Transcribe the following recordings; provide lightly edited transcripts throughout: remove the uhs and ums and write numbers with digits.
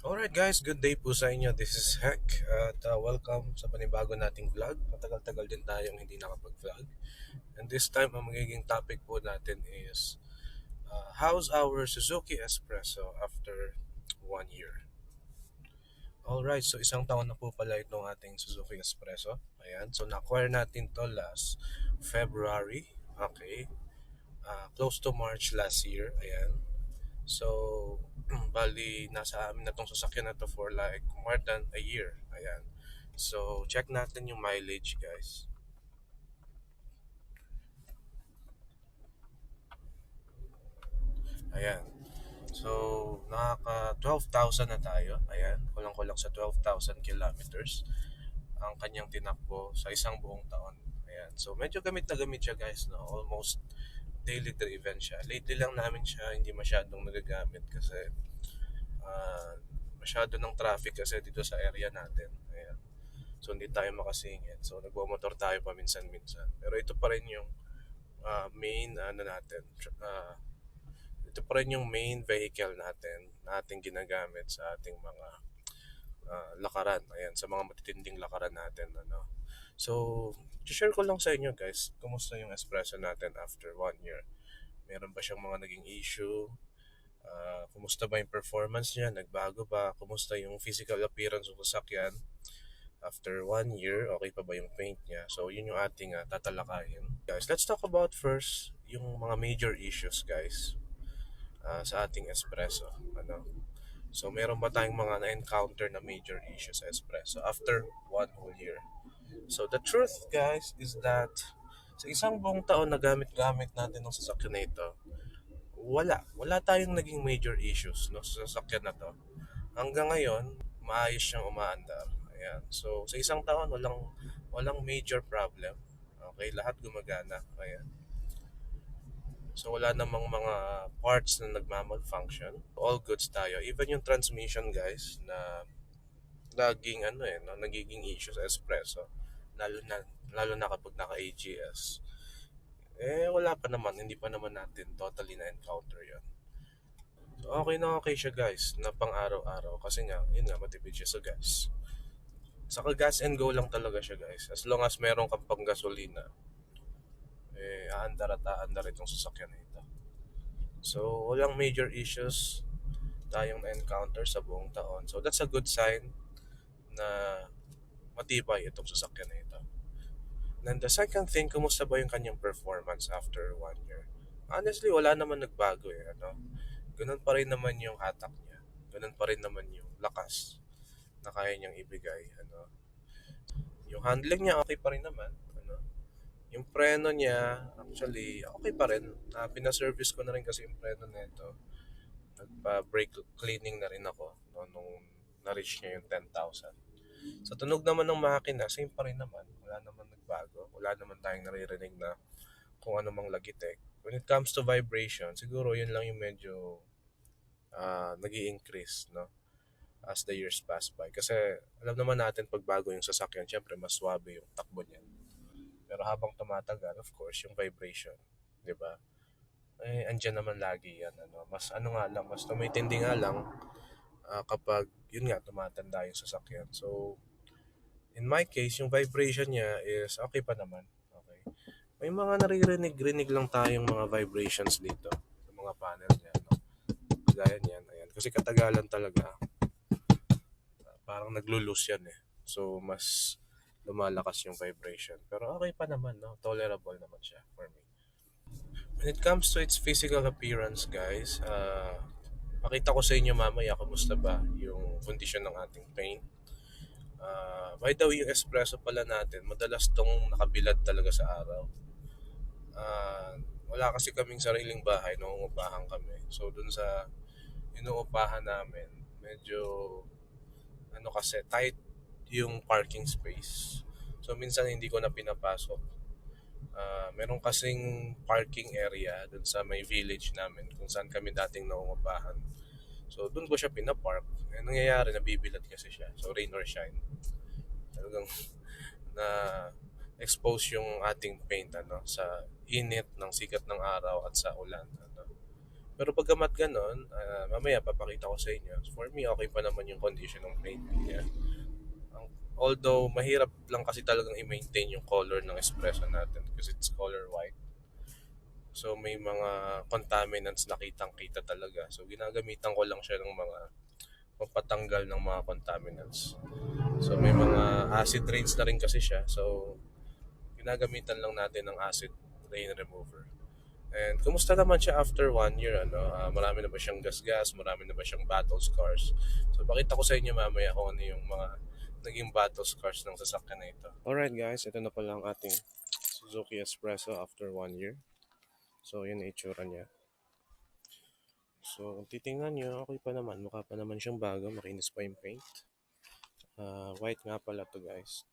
Alright guys, good day po sa inyo. This is Heck at welcome sa panibago nating vlog. Matagal-tagal din tayong hindi nakapag-vlog. And this time, ang magiging topic po natin is how's our Suzuki Espresso after 1 year? Alright, so isang taon na po pala itong ating Suzuki Espresso. Ayan, so na-acquire natin to last February. Okay, close to March last year. Ayan. So, bali, nasa amin na tong sasakyan na to for like more than a year. Ayan. So, check natin yung mileage, guys. Ayan. So, nakaka 12,000 na tayo. Ayan. Kulang-kulang sa 12,000 kilometers ang kanyang tinakbo sa isang buong taon. Ayan. So, medyo gamit na gamit siya, guys. No? Almost daily driven siya. Lately lang namin siya hindi masyadong nagagamit kasi uh, masyado ng traffic kasi dito sa area natin. Ayan. So hindi tayo makasingit. So nagbomotor tayo paminsan-minsan. Pero ito pa rin yung main ano natin. Ito pa rin yung main vehicle natin na ating ginagamit sa ating mga lakaran. Ayan, sa mga matitinding lakaran natin. Ano. So, share ko lang sa inyo guys, kumusta yung espresso natin after 1 year. Meron ba siyang mga naging issue? Kumusta ba yung performance niya? Nagbago ba? Kumusta yung physical appearance ng sasakyan? After 1 year, okay pa ba yung paint niya? So, yun yung ating tatalakayin. Guys, let's talk about first yung mga major issues, guys, sa ating espresso. Ano? So, meron ba tayong mga na-encounter na major issues sa espresso after 1 whole year? So, the truth, guys, is that sa isang buong taon na gamit-gamit natin ng sasakyan na ito, wala tayong naging major issues no, sa sasakyan na to. Hanggang ngayon, maayos siyang umaandar. Ayan. So, sa isang taon, walang major problem. Okay, lahat gumagana. Ayan. So, wala namang mga parts na nagmamalfunction. All goods tayo. Even yung transmission, guys, na laging no, nagiging issue sa espresso. Lalo na, lalo na kapag naka-AGS. Wala pa naman. Hindi pa naman natin totally na-encounter yon. So, okay na okay siya guys na pang araw-araw kasi nga, yun nga, matipid siya sa gas. Saka gas and go lang talaga siya guys. As long as meron kang pang gasolina, aandar at aandar itong sasakyan na ito. So, walang major issues tayong na-encounter sa buong taon. So, that's a good sign na matibay itong sasakyan na ito. And the second thing, kumusta ba yung kanyang performance after 1 year? Honestly, wala naman nagbago eh. Ano? Ganun pa rin naman yung hatak niya. Ganun pa rin naman yung lakas na kaya niyang ibigay. Ano? Yung handling niya okay pa rin naman. Ano? Yung preno niya, actually, okay pa rin. Pina-service ko na rin kasi yung preno nito. Nagpa-brake cleaning na rin ako no, nung na-reach niya yung 10,000. Sa tunog naman ng makina, same pa rin naman. Wala naman nagbago. Wala naman tayong naririnig na kung ano mang lagitek. When it comes to vibration, siguro yun lang yung medyo nag increase no? As the years pass by. Kasi alam naman natin pag bago yung sasakyan, syempre mas swabe yung takbo niyan. Pero habang tumatagal, of course, yung vibration, di ba? Andyan naman lagi yan. Ano? Mas ano nga lang, mas tumitindi nga lang kapag, yun nga, tumatanda yung sasakyan. So, in my case, yung vibration niya is okay pa naman. Okay. May mga naririnig-rinig lang tayong mga vibrations dito sa mga panel niya. No? Gaya niyan, ayan. Kasi katagalan talaga, parang naglo-lose yan eh. So, mas lumalakas yung vibration. Pero okay pa naman, no? Tolerable naman siya for me. When it comes to its physical appearance, guys, pakita ko sa inyo mamaya kumusta ba yung kondisyon ng ating paint. By the way, yung espresso pala natin, madalas tong nakabilad talaga sa araw. Wala kasi kaming sariling bahay, nangungupahan kami. So, dun sa inuupahan namin, medyo ano kasi tight yung parking space. So minsan hindi ko na pinapasok. Meron kasing parking area dun sa may village namin kung saan kami dating nangungupahan. So dun ko siya pinapark. Nangyayari, nabibilad kasi siya. So rain or shine. Talagang na expose yung ating paint ano sa init ng sikat ng araw at sa ulan ano. Pero pagkamat ganon, mamaya papakita ko sa inyo. For me, okay pa naman yung condition ng paint niya. Although, mahirap lang kasi talagang i-maintain yung color ng espresso natin because it's color white. So, may mga contaminants na kitang-kita talaga. So, ginagamitan ko lang siya ng mga pampatanggal ng mga contaminants. So, may mga acid rains na rin kasi siya. So, ginagamitan lang natin ng acid rain remover. And kumusta naman siya after 1 year? Marami na ba siyang gas-gas? Marami na ba siyang battle scars? So, pakita ko sa inyo mamaya kung ano yung mga naging battle scars ng sasakyan na ito. Alright guys, ito na pala ang ating Suzuki Espresso after 1 year. So, yun ang itsura niya. So, kung titingnan nyo, okay pa naman. Mukha pa naman siyang bago. Makinis pa yung paint. White nga pala to guys.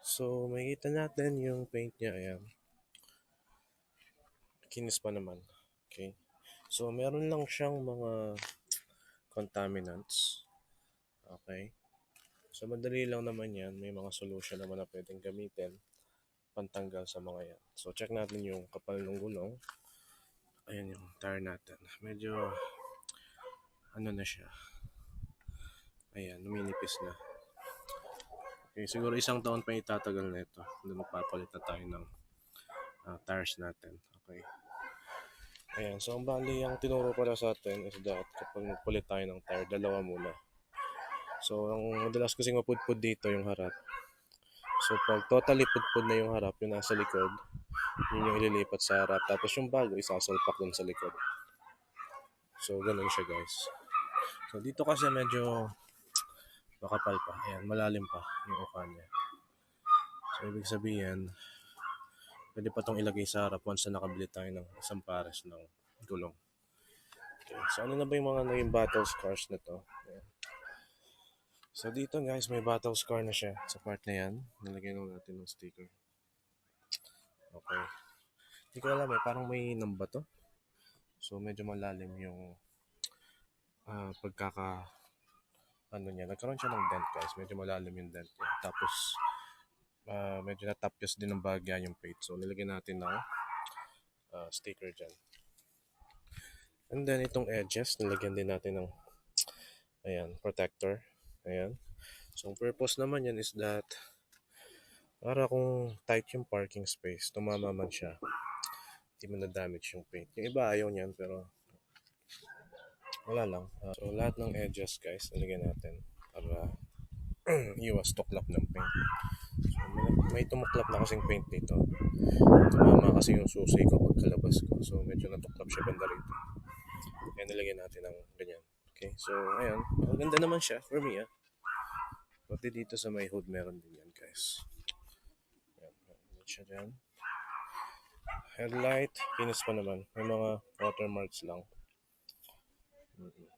So, makikita natin yung paint niya. Ayan. Kinis pa naman. Okay. So, meron lang siyang mga contaminants. Okay. So, madali lang naman yan. May mga solution naman na pwedeng gamitin pantanggal sa mga yan. So, check natin yung kapal ng gulong. Ayan yung tire natin. Medyo, ano na siya. Ayan, numinipis na. Okay, siguro isang taon pa itatagal na ito. Doon magpapalit na tayo ng tires natin. Okay. Ayan, so ang bali ang tinuro para sa atin is that kapag magpalit tayo ng tire, dalawa muna. So, ang madalas kasing mapudpud dito yung harap. So, pag totally pudpud na yung harap, yung nasa likod, yun yung ililipat sa harap. Tapos yung bago, isasalpak dun sa likod. So, ganun siya guys. So, dito kasi medyo makapal pa. Ayan, malalim pa yung uka niya. So, ibig sabihin, pwede pa itong ilagay sa harap once na nakabili tayo ng isang pares ng gulong. Okay, so ano na ba yung mga naging battle scars na to? Ayan. So dito guys, may battle scar na siya sa part na yan. Nilagyan lang natin ng sticker. Okay. Hindi ko alam parang may namba to. So medyo malalim yung ano niya. Nagkaroon siya ng dent guys. Medyo malalim yung dent niya. Tapos medyo natapyos din ng bagya yung paint. So nilagyan natin ng sticker dyan. And then itong edges, nilagyan din natin ng ayan, protector. Ayan. So ang purpose naman yan is that para kung tight yung parking space, tumama man siya, hindi mo na-damage yung paint. Yung iba ayaw niyan pero wala lang. So lahat ng edges guys, nilagyan natin para iwas tuklap ng paint. So may tumuklap na kasing paint dito. Tumama kasi yung susi ko pagkalabas ko. So medyo natuklap siya banda rito. Kaya nilagyan natin ng ganyan. Okay, so ayan. Maganda naman siya for me Pati dito sa may hood meron din yan guys. Ayan, meron siya dyan. Headlight, kinis pa naman. May mga watermarks lang.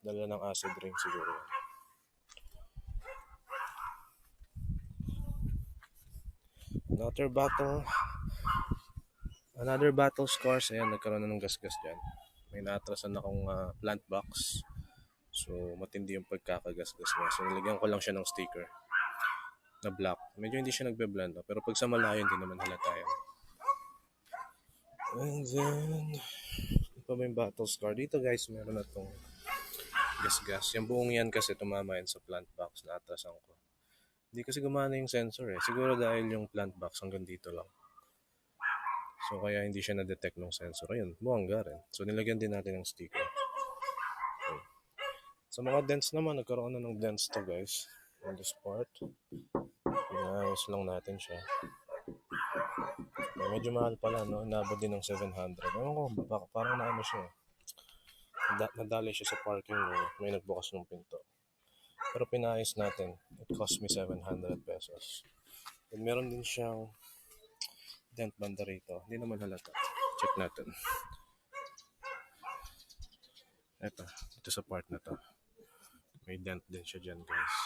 Dala ng acid rain siguro yan. Another battle scars. Ayan, nagkaroon na ng gasgas dyan. May naatrasan akong plant box. So, matindi yung pagkakagasgas niya. So, nilagyan ko lang siya ng sticker na black. Medyo hindi siya nagbe-blend. Pero pag sa malayo, hindi naman halata yan. And then, ito pa yung battle scar. Dito guys, meron na itong gasgas. Yung buong yan kasi tumama yan sa plant box na atrasan ko. Hindi kasi gumana yung sensor Siguro dahil yung plant box hanggang dito lang. So, kaya hindi siya na-detect ng sensor. Ayun, buwangga rin. So, nilagyan din natin ng sticker. Okay. Sa mga dents naman, nagkaroon na ng dents to guys. On this part. Pinayos lang natin siya. Medyo mahal pala, no? Inabot din ng 700. Ewan ko, parang naano siya nadali siya sa parking lot. May nagbukas ng pinto. Pero pinayos natin. It cost me 700 pesos. And meron din siyang dent banda rito. Hindi naman halata. Check natin. Ito sa part na to. May dent din siya dyan guys.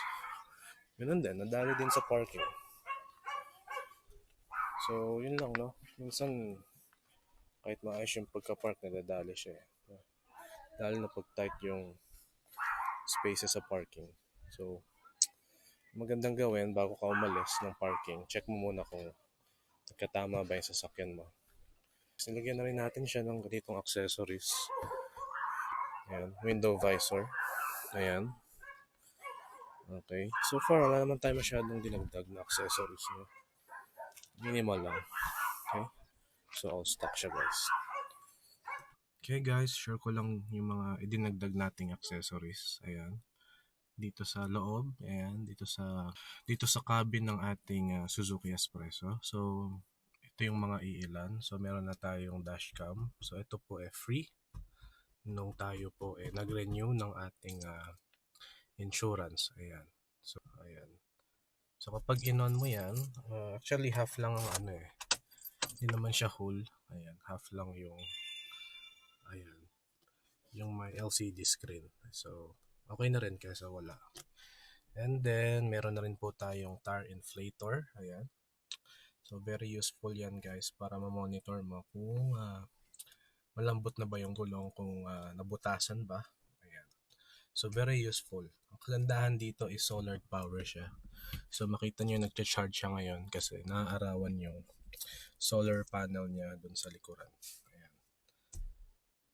Ganun din, nadali din sa parking. So, yun lang no. Minsan, kahit maayos yung pagka-park, nadadali siya Dahil na pag tight yung spaces sa parking. So, magandang gawin bago ka umalis ng parking. Check mo muna kung nagkatama ba yung sasakyan mo. Nilagyan na rin natin siya ng ganitong accessories Ayan, window visor. Ayan. Okay. So far, wala naman tayo masyadong dinagdag na accessories. No? Minimal lang. Okay. So, all stock siya guys. Okay guys, share ko lang yung mga idinagdag nating accessories. Ayan. Dito sa loob, ayan, dito sa cabin ng ating Suzuki Espresso. So, ito yung mga iilan. So, meron na tayong dashcam. So, ito po free nung tayo po nag-renew ng ating insurance. Ayan. So, ayan. So, kapag in-on mo yan, actually half lang ang hindi naman siya whole. Ayan, half lang yung ayan, yung may LCD screen. So, okay na rin kaysa wala. And then, meron na rin po tayong tire inflator. Ayan. So, very useful yan guys para ma-monitor mo kung malambot na ba yung gulong, kung nabutasan ba. Ayan. So, very useful. Ang kagandahan dito is solar power siya. So, makita nyo nag-charge siya ngayon kasi naaarawan yung solar panel niya dun sa likuran. Ayan.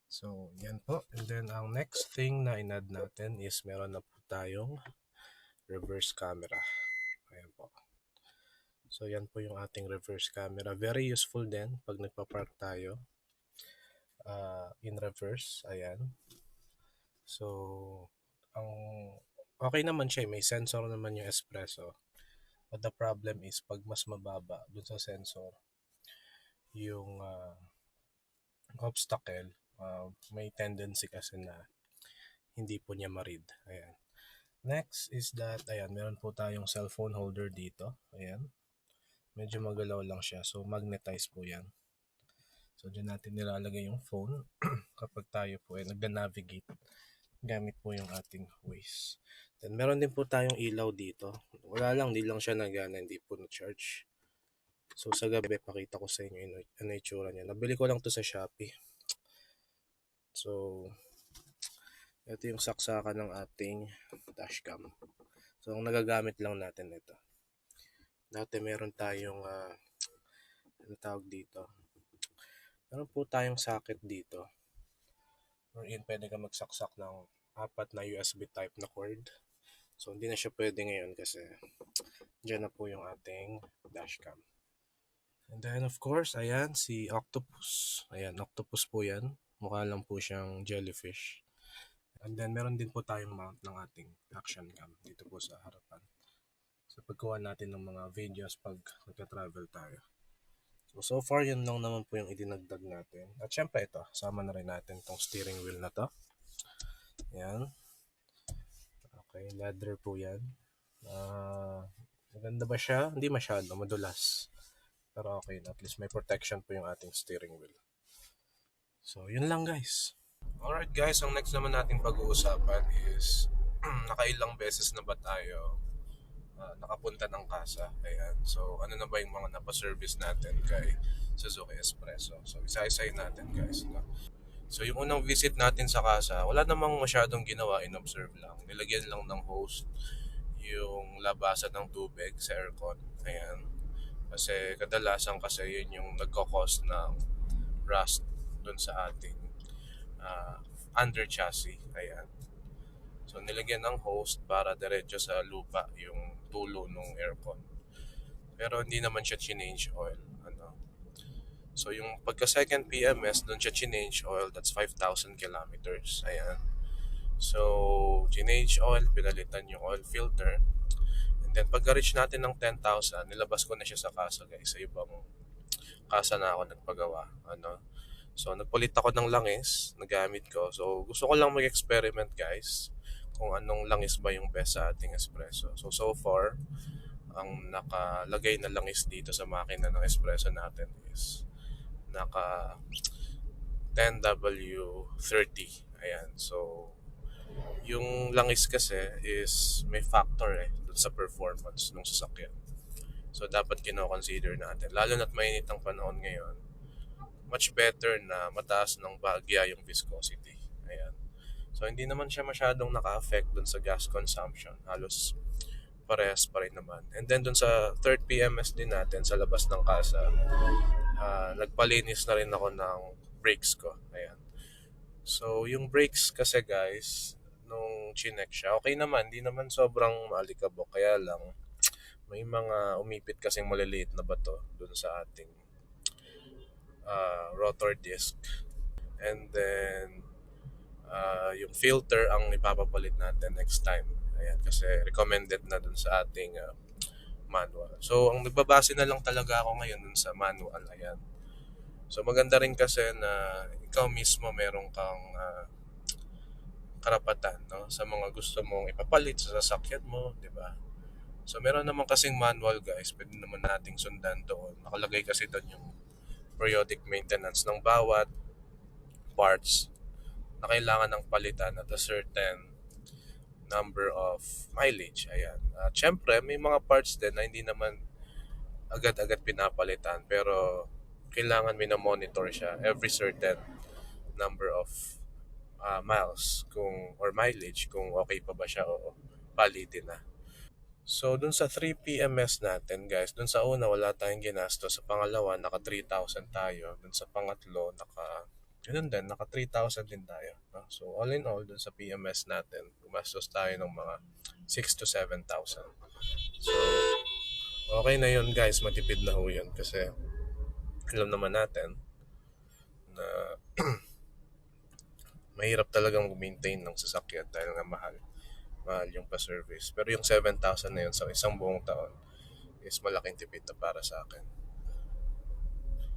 So, yan po. And then, ang next thing na inad natin is meron na po tayong reverse camera. Ayan po. So, yan po yung ating reverse camera. Very useful din pag nagpa-park tayo in reverse. Ayan. So, okay naman siya. May sensor naman yung Espresso. But the problem is, pag mas mababa dun sa sensor, yung obstacle, may tendency kasi na hindi po niya ma-read. Ayan. Next is that, ayan, meron po tayong cellphone holder dito. Ayan. Medyo magalaw lang siya. So, magnetize po yan. So, dyan natin nilalagay yung phone kapag tayo po nagda-navigate gamit po yung ating Waze. Then, meron din po tayong ilaw dito. Wala lang, di lang siya nagana, hindi po na-charge. So, sa gabi, pakita ko sa inyo ano itsura niya. Nabili ko lang to sa Shopee. So, ito yung saksakan ng ating dashcam. So, ang nagagamit lang natin ito. Dati meron tayong, ano tawag dito? Meron po tayong socket dito. Wherein pwede ka magsaksak ng 4 na USB type na cord. So, hindi na siya pwede ngayon kasi dyan na po yung ating dashcam. And then, of course, ayan, si Octopus. Ayan, Octopus po yan. Mukha lang po siyang jellyfish. And then, meron din po tayong mount ng ating action cam dito po sa harapan. So, pagkuha natin ng mga videos pag nagka-travel tayo. So far, yun lang naman po yung idinagdag natin. At syempre ito, sama na rin natin itong steering wheel na to. Ayan. Okay, leather po yan. Maganda ba siya? Hindi masyado, madulas. Pero okay, at least may protection po yung ating steering wheel. So, yun lang guys. Alright guys, ang next naman natin pag-uusapan is nakailang beses na ba tayo nakapunta ng kasa. Ayan. So, ano na ba yung mga napaservice natin kay Suzuki Espresso? So, isa-isayin natin guys. No? So, yung unang visit natin sa kasa, wala namang masyadong ginawa, in-observe lang. Nilagyan lang ng hose yung labasan ng tubig sa aircon. Ayan. Kasi kadalasan kasi yun yung nagkakos ng rust dun sa ating under chassis. Ayan. So, nilagyan ng hose para diretso sa lupa yung tulo ng aircon. Pero hindi naman siya change oil. So, yung pagka second PMS, doon siya change oil. That's 5,000 kilometers. Ayan. So, change oil, pinalitan yung oil filter. And then, pagka-reach natin ng 10,000, nilabas ko na siya sa kasa, guys. Sa ibang kasa na ako nagpagawa. So, nagpalit ako ng langis, nagamit ko. So, gusto ko lang mag-experiment, guys, kung anong langis ba yung best sa ating espresso. So far, ang nakalagay na langis dito sa makina ng espresso natin is naka 10W30. Ayan. So, yung langis kasi is may factor sa performance ng sasakyan. So, dapat kino-consider natin. Lalo na't mainit ang panahon ngayon, much better na mataas ng bahagya yung viscosity. Ayan. So, hindi naman siya masyadong naka-affect dun sa gas consumption. Halos parehas pa rin naman. And then dun sa third PMS din natin sa labas ng kasa, nagpalinis na rin ako ng brakes ko. Ayan. So, yung brakes kasi guys, nung chinek siya, okay naman, di naman sobrang maalikabok. Kaya lang, may mga umipit kasing maliliit na bato dun sa ating rotor disc. And then, yung filter ang ipapapalit natin next time. Ayan, kasi recommended na dun sa ating manual. So, ang nagbabase na lang talaga ako ngayon dun sa manual. Ayan. So, maganda rin kasi na ikaw mismo meron kang karapatan, no, sa mga gusto mong ipapalit sa sasakyan mo, di ba? So, meron naman kasing manual, guys. Pwede naman nating sundan doon. Nakalagay kasi doon yung periodic maintenance ng bawat parts na kailangan ng palitan at a certain number of mileage. Ayan. At syempre, may mga parts din na hindi naman agad-agad pinapalitan pero kailangan monitor siya every certain number of miles kung or mileage kung okay pa ba siya o palitin na. So, dun sa 3 PMS natin, guys, dun sa una, wala tayong ginasto. Sa pangalawa, naka 3,000 tayo. Dun sa pangatlo, ganun din, naka 3,000 din tayo. No? So, all in all, dun sa PMS natin, gumastos tayo ng mga 6 to 7,000. So, okay na yun, guys. Matipid na ho yun. Kasi, alam naman natin na mahirap talagang maintain ng sasakyan dahil nga mahal yung pa-service. Pero yung 7,000 na yun sa isang buong taon is malaking tipid na para sa akin.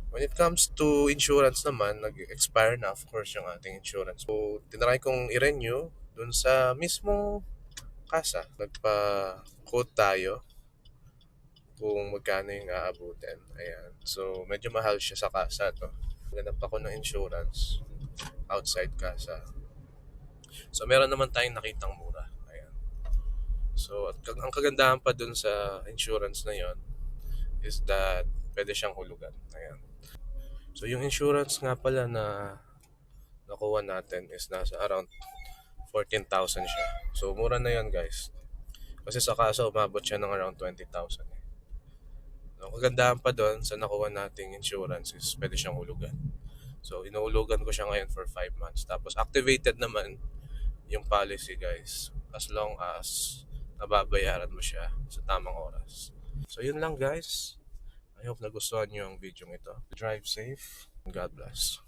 When it comes to insurance naman, nag-expire na of course yung ating insurance. So, tinry kong i-renew dun sa mismong kasa. Nagpa-quote tayo kung magkano yung aabutin. Ayan. So, medyo mahal siya sa kasa to. Ganap ako ng insurance outside kasa. So, meron naman tayong nakitang mura. Ayan. So, ang kagandahan pa dun sa insurance na yon is that pwede siyang hulugan. Ayan. So, yung insurance nga pala na nakuha natin is nasa around 14,000 siya. So, mura na yon guys. Kasi sa kaso, umabot siya ng around 20,000. Ang kagandahan pa doon sa nakuha nating insurance is pwede siyang hulugan. So, inuulugan ko siya ngayon for 5 months. Tapos, activated naman yung policy guys as long as nababayaran mo siya sa tamang oras. So, yun lang guys. I hope nagustuhan nyo ang video ito. Drive safe. God bless.